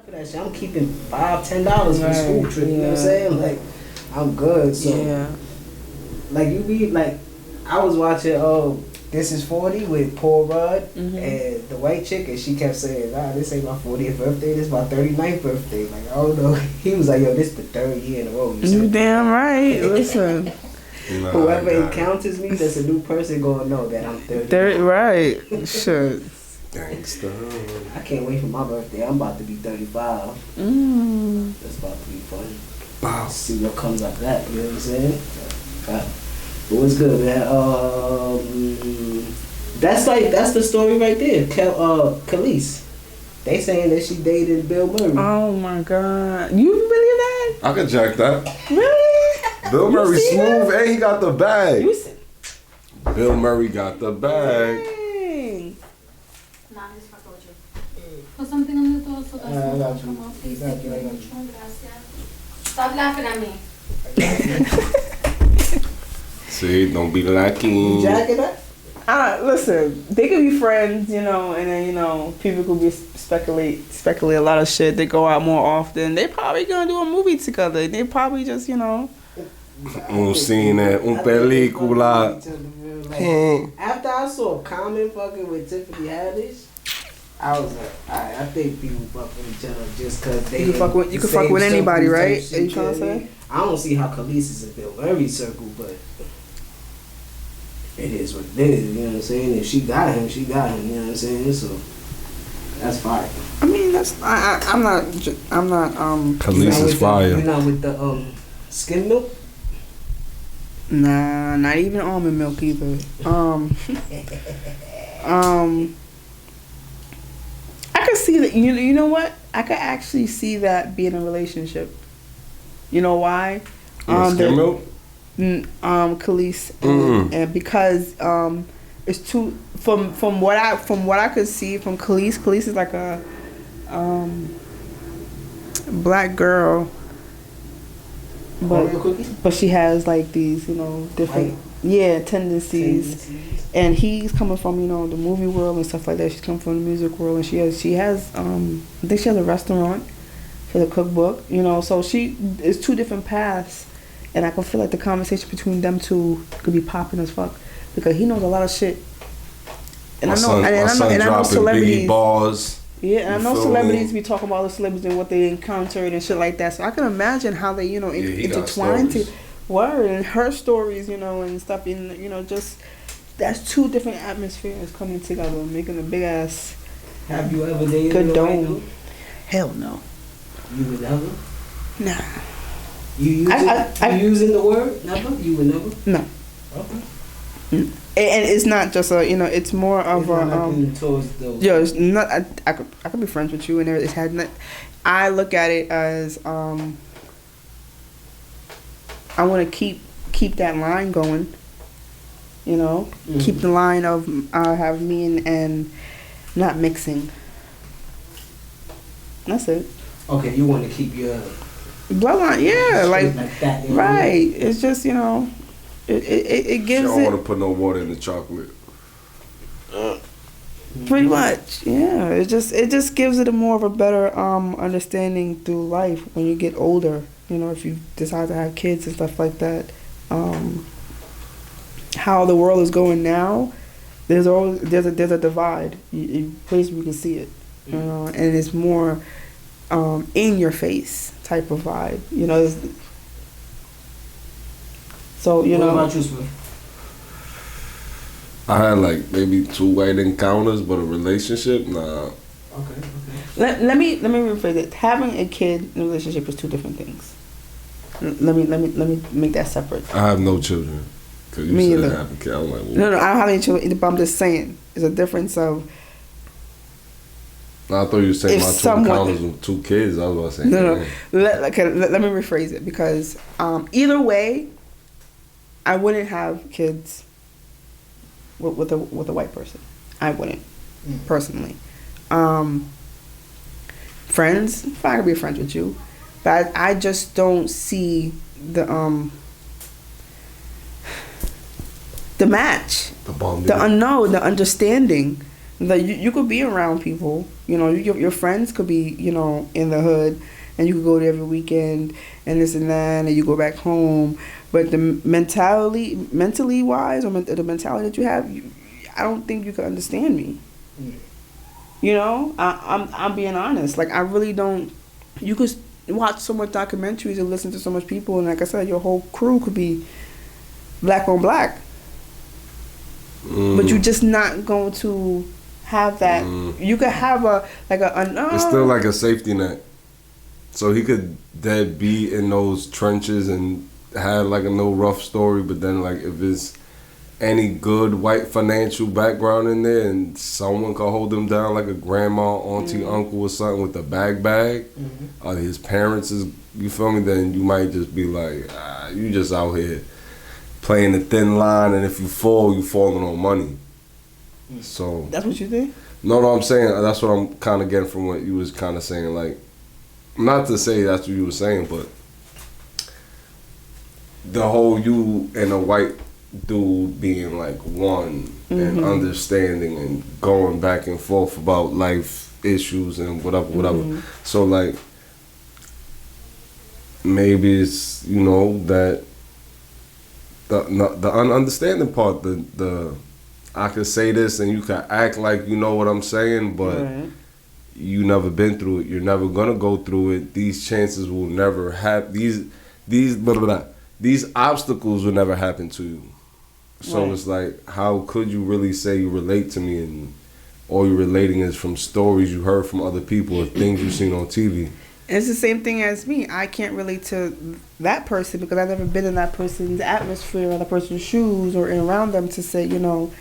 For that shit, I'm keeping $5-10 for the school trip. You know what I'm saying? Like, I'm good. So, like you be like, I was watching This Is 40 with Paul Rudd and the white chick, and she kept saying, "Nah, this ain't my 40th birthday. This is my 39th birthday." Like, I don't know. He was like, "Yo, this is the third year in a row." You damn right. Listen. Whoever encounters me, that's a new person gonna know that I'm 30. Right. Sure. Gangsta. I can't wait for my birthday. I'm about to be 35. That's about to be fun. Wow. See what comes out of that. You know what I'm saying? But what's good, man? That's the story right there. Kelis. They saying that she dated Bill Murray. Oh my God. You believe that? I can jack that. Really? Bill Murray smooth and he got the bag. You see? Bill Murray got the bag. Dang. Nah, just fuck with you. Put something on the door so that's I got you. come off. Please, Thank you. Gracias. Stop laughing at me. See, don't be lacking. Jacking that? Listen, they could be friends, and then, people could be speculate a lot of shit. They go out more often. They probably gonna do a movie together. They probably just, Un cine, un película. After I saw Common fucking with Tiffany Haddish, I was like, alright, I think people fuck with each other just cause they. You can fuck with anybody, right? Are you trying to say? I don't see how Kelis is in Bill Murray's circle, but it is what it is. You know what I'm saying? If she got him, she got him. You know what I'm saying? So that's fire. I mean, that's I'm not. Kelis is fire. You're not with the skim milk. Nah, not even almond milk either. I could see that. You know what? I could actually see that being a relationship. You know why? Skim milk. Kelis and because it's too from what I could see from Kelis is like a black girl, but she has like these different tendencies. And he's coming from the movie world and stuff like that. She's coming from the music world, and she has I think she has a restaurant, she has a cookbook, so it's two different paths. And I can feel like the conversation between them two could be popping as fuck because he knows a lot of shit. And I know celebrities. Bars. Yeah, and I know celebrities be talking about the celebrities and what they encountered and shit like that. So I can imagine how they intertwine to word and her stories, and stuff. And just that's two different atmospheres coming together and making a big ass. Have you ever dated good dome? Hell no. You would never? Nah. You using the word never? You would never? No. Okay. And it's not just it's more of it's not. I could be friends with you, and it had not. I look at it as I want to keep that line going. Keep the line of have me and not mixing. That's it. Okay, you want to keep your bloodline, like that, right. It's just it gives. She don't want to put no water in the chocolate. Pretty much, yeah. It just gives it a more of a better understanding through life when you get older. If you decide to have kids and stuff like that. How the world is going now, there's a divide. Place where you can see it, and it's more in your face type of vibe, So what about you, Smith? I had like maybe 2 white encounters, but a relationship, nah. Okay. Let me rephrase it. Having a kid in a relationship is 2 different things. Let me make that separate. I have no children. Cause you said I have a kid. I'm like, well, no, I don't have any children. But I'm just saying, there's a difference of. I thought you were saying my 2 encounters with 2 kids. I was about to say. No. Let me rephrase it because either way, I wouldn't have kids with a white person. I wouldn't personally. Friends, I could be friends with you, but I just don't see the match, the understanding Like you could be around people, you know, your friends could be, you know, in the hood, and you could go there every weekend and this and that, and you go back home. But the mentally wise, or the mentality that you have, I don't think you could understand me. Yeah. You know, I'm being honest. Like I really don't. You could watch so much documentaries and listen to so much people, and like I said, your whole crew could be black on black, but you're just not going to have that. You could have it's still like a safety net, so he could dead be in those trenches and have like a no rough story, but then like if it's any good white financial background in there and someone could hold him down like a grandma, auntie, uncle or something with a bag, his parents is, you feel me, then you might just be like, you just out here playing the thin line, and if you fall, you falling on money. So that's what you think? No, I'm saying that's what I'm kind of getting from what you was kind of saying. Like, not to say that's what you were saying, but the whole you and a white dude being like one and understanding and going back and forth about life issues and whatever. So like maybe it's, you know, that the ununderstanding part, the I could say this and you can act like you know what I'm saying, but you never been through it. You're never gonna go through it. These chances will never happen. These obstacles will never happen to you. So it's like, how could you really say you relate to me, and all you're relating is from stories you heard from other people or things you've seen on TV? It's the same thing as me. I can't relate to that person because I've never been in that person's atmosphere or that person's shoes or around them to say, you know,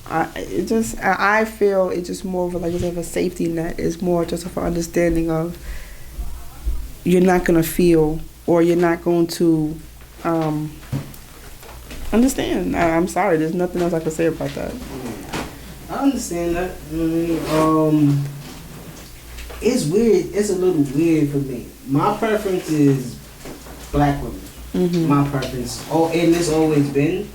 I feel it's just more of a safety net. It's more just of an understanding of you're not going to feel, or you're not going to understand. I'm sorry, there's nothing else I can say about that. I understand that. It's weird. It's a little weird for me. My preference is black women. My preference. And it's always been.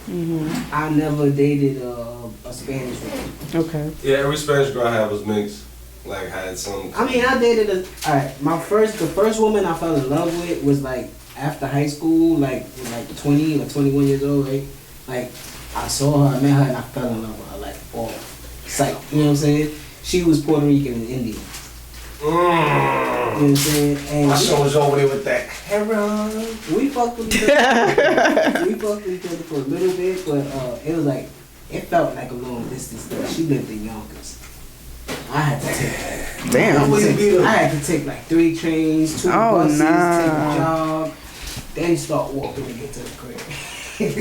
I never dated a Spanish woman. Okay. Yeah, every Spanish girl I had was mixed. Like, had some. I mean, I dated the first woman I fell in love with was like after high school, like 20 or 21 years old, right? Like, I saw her, I met her, and I fell in love with her, like, sight. You know what I'm saying? She was Puerto Rican and Indian. You know what I'm saying? And my show was over there with that heroin. We fucked with each other. For a little bit, but it was like, it felt like a long distance thing. She lived in Yonkers. I had to take, I had to take like 3 trains, 2 buses, take a jog, then start walking to get to the crib.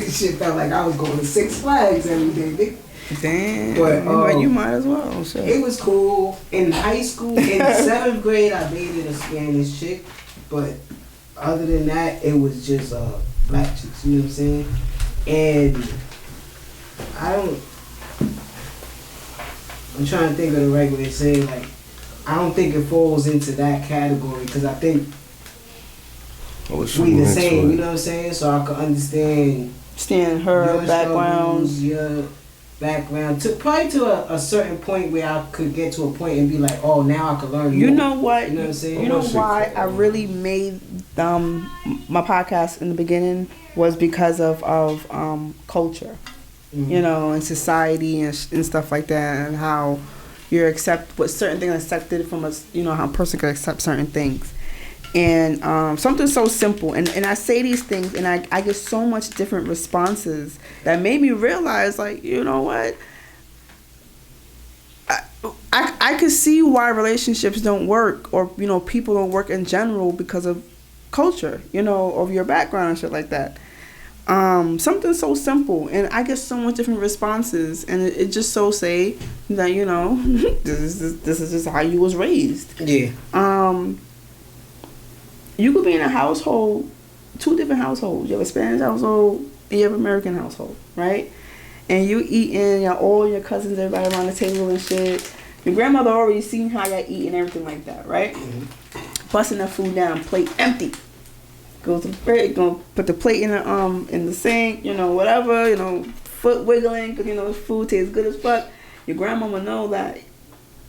Shit felt like I was going to Six Flags every day. Damn. But you might as well. Sure. It was cool. In high school, in 7th grade, I dated a Spanish chick, but other than that, it was just black chicks. You know what I'm saying? And I'm trying to think of the right way to say it. Like, I don't think it falls into that category because I think we the same. You know what I'm saying? So I could understand her background. Your background. Probably to a certain point where I could get to a point and be like, oh, now I can learn more. You know what? You know what I'm saying? You know why I really made my podcast in the beginning was because of culture. You know, and society and stuff like that, and how you're what certain things are accepted from us. You know, how a person can accept certain things, and something so simple. And I say these things, and I get so much different responses that made me realize, like, you know what? I could see why relationships don't work, or you know, people don't work in general because of culture. You know, of your background and shit like that. Something so simple, and I get so much different responses, and it just so say that, you know, this is just how you was raised. Yeah. You could be in a household, 2 different households. You have a Spanish household and you have an American household, right? And you eating, all your cousins, everybody around the table and shit. Your grandmother already seen how y'all eat and everything like that, right? Busting the food down, plate empty. Go to the plate, gonna put the plate in the sink, you know, whatever, you know, foot wiggling, because, you know, food tastes good as fuck. Your grandmama know that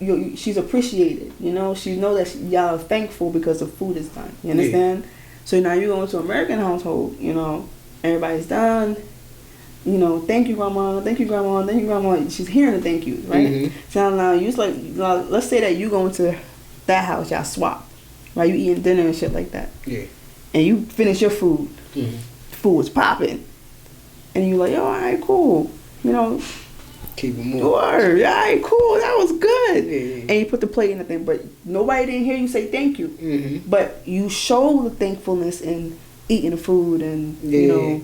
she's appreciated. You know, she know that y'all are thankful because the food is done. You understand? Yeah. So now you go into an American household. You know, everybody's done. You know, thank you, grandma. Thank you, grandma. Thank you, grandma. She's hearing the thank you, right? Mm-hmm. So now you like, let's say that you go into that house, y'all swap, right? You eating dinner and shit like that. Yeah. And you finish your food. Mm-hmm. Food's popping. And you like, all right, cool. You know, keep it moving. All right, cool. That was good. Yeah. And you put the plate in the thing, but nobody didn't hear you say thank you. Mm-hmm. But you show the thankfulness in eating the food and you know,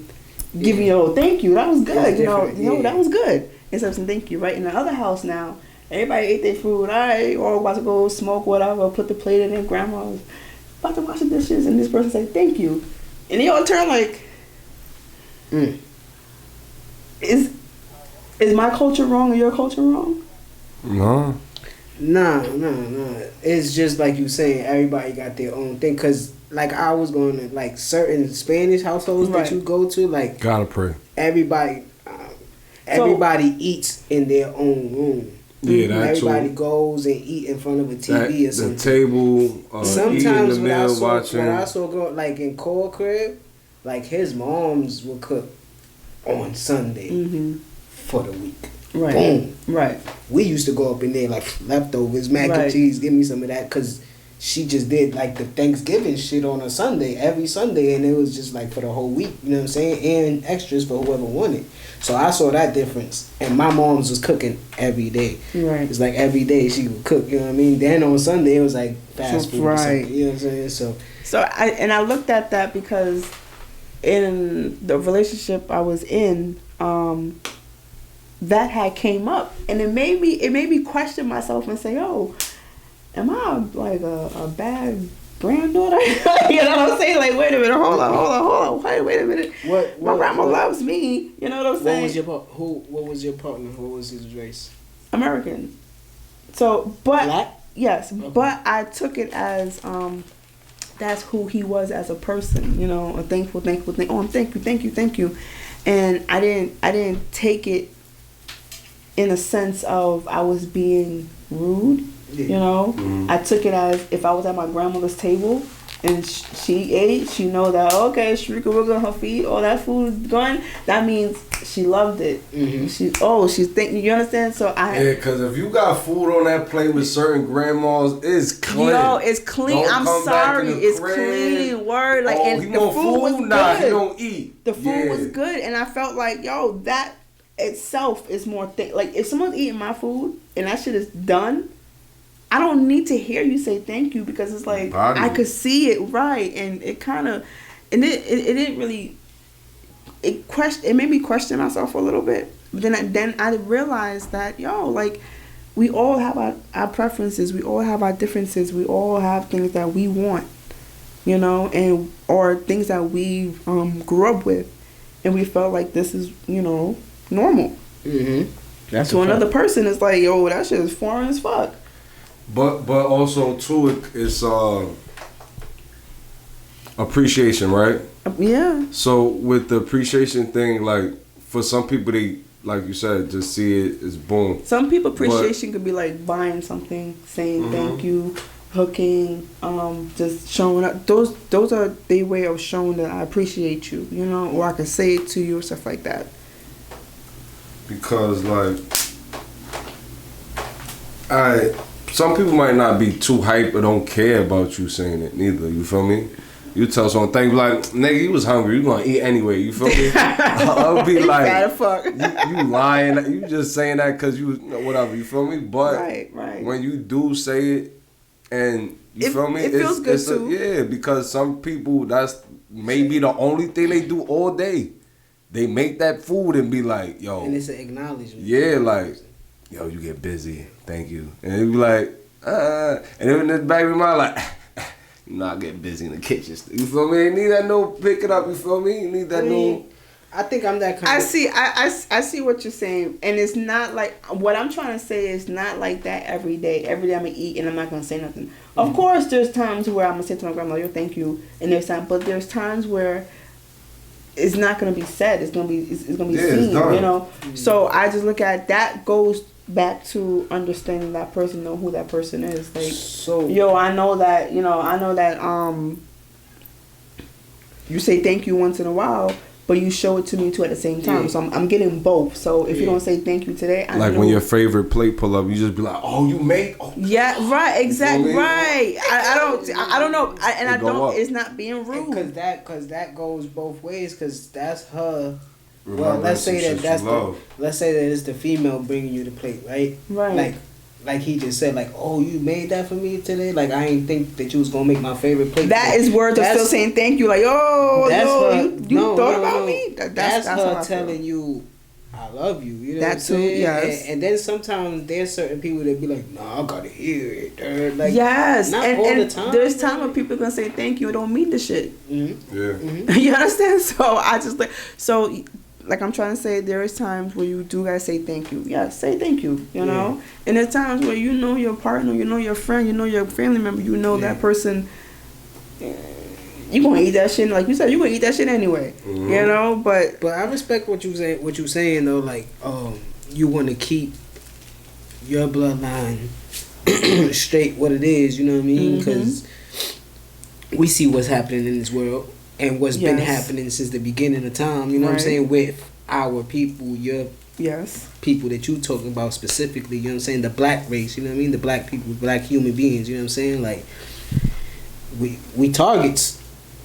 giving you a thank you. That was good. You know, that was good. Instead of some thank you, right? In the other house now, everybody ate their food. All right, or about to go smoke, whatever. Put the plate in there. Grandma's about to wash the dishes, and this person say thank you, and they all turn like, Is my culture wrong or your culture wrong? No. Nah. It's just like you saying, everybody got their own thing. Cause like I was going to like certain Spanish households that you go to, like gotta pray. Everybody eats in their own room. Yeah, that's everybody goes and eat in front of a TV or something. The table. Sometimes when I saw go like in Cole crib, like his moms would cook on Sunday for the week. Right. Boom. Right. We used to go up in there like leftovers, mac and cheese, give me some of that, because she just did like the Thanksgiving shit on a Sunday, every Sunday, and it was just like for the whole week, you know what I'm saying? And extras for whoever wanted. So I saw that difference. And my mom's was cooking every day. Right. It's like every day she would cook, you know what I mean? Then on Sunday it was like fast food. Right. You know what I'm saying? So I looked at that because in the relationship I was in, that had came up, and it made me question myself and say, "Oh, am I like a bad granddaughter?" You know what I'm saying? Like, wait a minute, hold on, wait a minute. My grandma loves me. You know what I'm saying? What was your partner? What was his race? American. So, but Black? Yes, okay. But I took it as that's who he was as a person. You know, a thankful. Oh, thank you. And I didn't take it in a sense of I was being rude, you know. I took it as if I was at my grandmother's table and she ate, she know that, okay, Shrika wiggle her feet, all that food is gone, that means she loved it. She's thinking, you understand? So because if you got food on that plate with certain grandmas, it's clean. Yo, it's clean. I'm sorry, it's clean. Word, like, and the food was good. He don't eat. The food was good, and I felt like, yo, that itself is more like if someone's eating my food and that shit is done, I don't need to hear you say thank you, because it's like I could see it, right? And it kind of, and it didn't really, it made me question myself a little bit. But then I realized that, yo, like, we all have our preferences, we all have our differences, we all have things that we want, you know, and or things that we grew up with, and we felt like this is, you know, normal. That's to another person, it's like, yo, that shit is foreign as fuck. But also too, it's appreciation, right? Yeah. So with the appreciation thing, like for some people, they, like you said, just see it as boom. Some people appreciation could be like buying something, saying thank you, hooking, just showing up. Those are their way of showing that I appreciate you, you know, or I can say it to you or stuff like that. Because like, some people might not be too hype or don't care about you saying it neither. You feel me? You tell someone, thank you, like, nigga, you was hungry. You gonna eat anyway. You feel me? I'll be like, you lying. You just saying that because you whatever. You feel me? But right. when you do say it, and you feel me, it feels good too. Yeah, because some people, that's maybe the only thing they do all day. They make that food and be like, yo. And it's an acknowledgement. Yeah, like, yo, you get busy. Thank you. And they be like, and then in the back of my mind, like, you know, I get busy in the kitchen. You feel me? You need that no pick it up. You feel me? You need that no. I think I'm that kind of. I see what you're saying. And it's not like, what I'm trying to say is not like that every day. Every day I'm going to eat and I'm not going to say nothing. Of course, there's times where I'm going to say to my grandmother, thank you. And but there's times where it's not going to be said. It's going to be seen, you know. So I just look at that goes back to understanding that person, know who that person is. Like, so I know that, you say thank you once in a while, but you show it to me too at the same time. So I'm getting both. So if you don't say thank you today, I like know. When your favorite plate pull up, you just be like, "Oh, you made." Oh. Yeah, right, exactly, right. I don't know, it's not being rude. Because that goes both ways. Because that's her. Well, let's say that it's the female bringing you the plate, right? Right. Like he just said, like, oh, you made that for me today. Like I ain't think that you was gonna make my favorite plate. That is worth of still saying thank you. Like, you thought about me. That's her telling you, I love you. You know what I'm saying? Yes. And then sometimes there's certain people that be like, nah, I gotta hear it. Like, yes. Not all the time. There's time when people gonna say thank you and don't mean the shit. Mm-hmm. Yeah. Mm-hmm. You understand? So I just like I'm trying to say, there is times where you do gotta say thank you. Yeah, say thank you, you know? And there's times where you know your partner, you know your friend, you know your family member, you know that person, you gonna eat that shit, like you said, you gonna eat that shit anyway, you know? But I respect what you saying though, like, you wanna keep your bloodline straight what it is, you know what I mean? Because we see what's happening in this world. And what's been happening since the beginning of time, you know what I'm saying, with our people, your people that you talking about specifically, you know what I'm saying, the black race, you know what I mean, the black people, black human beings, you know what I'm saying, like, we targets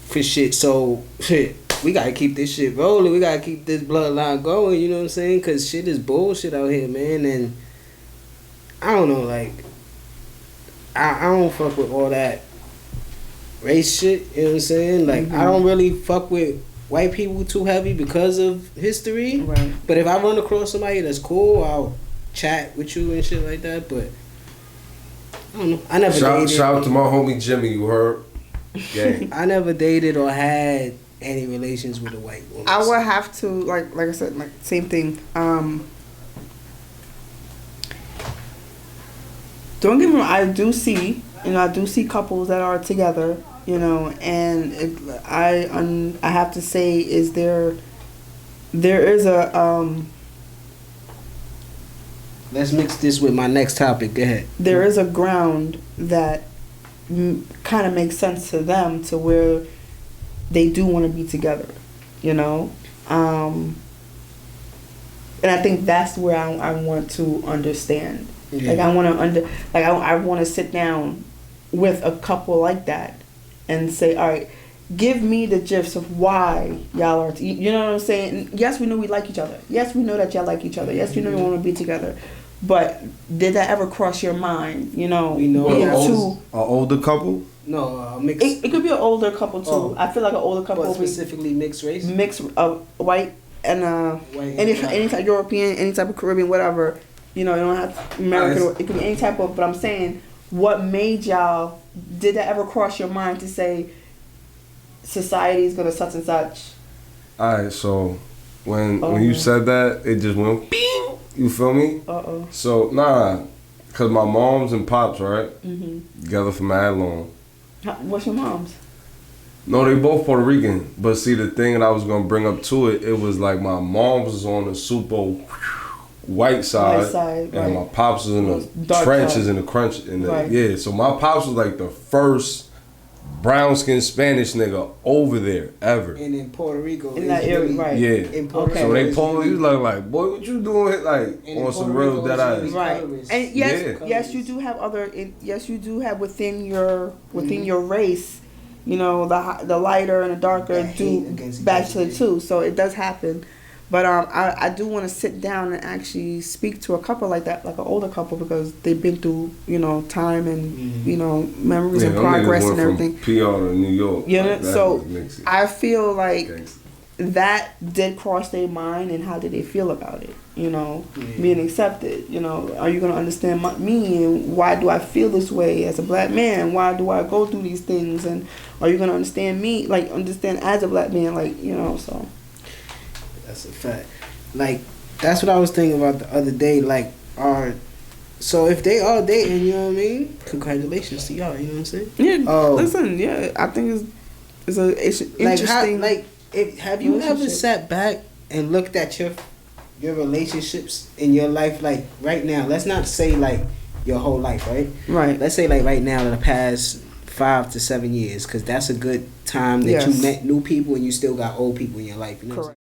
for shit, so, we gotta keep this shit rolling, we gotta keep this bloodline going, you know what I'm saying, because shit is bullshit out here, man, and I don't know, like, I don't fuck with all that race shit, you know what I'm saying? Like, I don't really fuck with white people too heavy because of history. Right. But if I run across somebody that's cool, I'll chat with you and shit like that. But I don't know. I never dated. Shout out to my homie Jimmy, you heard? Yeah. I never dated or had any relations with a white woman. I would have to, like I said, like same thing. Don't get me wrong, I do see couples that are together, you know, and I have to say, there is a Let's mix this with my next topic. Go ahead. There is a ground that kind of makes sense to them, to where they do want to be together, you know, and I think that's where I want to understand. Yeah. Like I want to sit down with a couple like that and say, all right, give me the gist of why y'all are, you know what I'm saying? Yes, we know we like each other. Yes, we know that y'all like each other. Yes, we know you want to be together. But did that ever cross your mind? You know, we know an older couple. No, mixed. It could be an older couple too. Oh. I feel like an older couple. Specifically mixed race. Mixed white and any type of European, any type of Caribbean, whatever. You know, you don't have American. It could be any type of. But I'm saying, what made y'all? Did that ever cross your mind to say, society is gonna such and such? All right, so when you said that, it just went bing. You feel me? So cause my moms and pops, right, together for mad long. What's your mom's? No, they both Puerto Rican. But see, the thing that I was gonna bring up to it, it was like my mom's was on the super white side and right. My pops was in the trenches and the crunch. Yeah, so my pops was like the first brown skinned Spanish nigga over there ever. And in Puerto Rico. In that area, right. Yeah. In Puerto Rico. So they pulled you like, boy, what you doing? Like on some real dead eyes. Right. And yes, you do have within your race, you know, the lighter and the darker do bachelor too. So it does happen. But I do want to sit down and actually speak to a couple like that, like an older couple, because they've been through, you know, time and you know, memories and progress and everything. From PR to New York. You know, so I feel like that did cross their mind, and how did they feel about it? You know, being accepted. You know, are you gonna understand me, and why do I feel this way as a black man? Why do I go through these things? And are you gonna understand me, like understand as a black man, like, you know? So. That's a fact. Like, that's what I was thinking about the other day. Like, so if they are dating, you know what I mean? Congratulations to y'all. You know what I'm saying? Yeah. Listen. Yeah, I think it's interesting. Have you ever sat back and looked at your your relationships in your life, like right now, let's not say like your whole life, right? Right. Let's say like right now, in the past 5 to 7 years, because that's a good time that you met new people and you still got old people in your life. You know what I'm saying?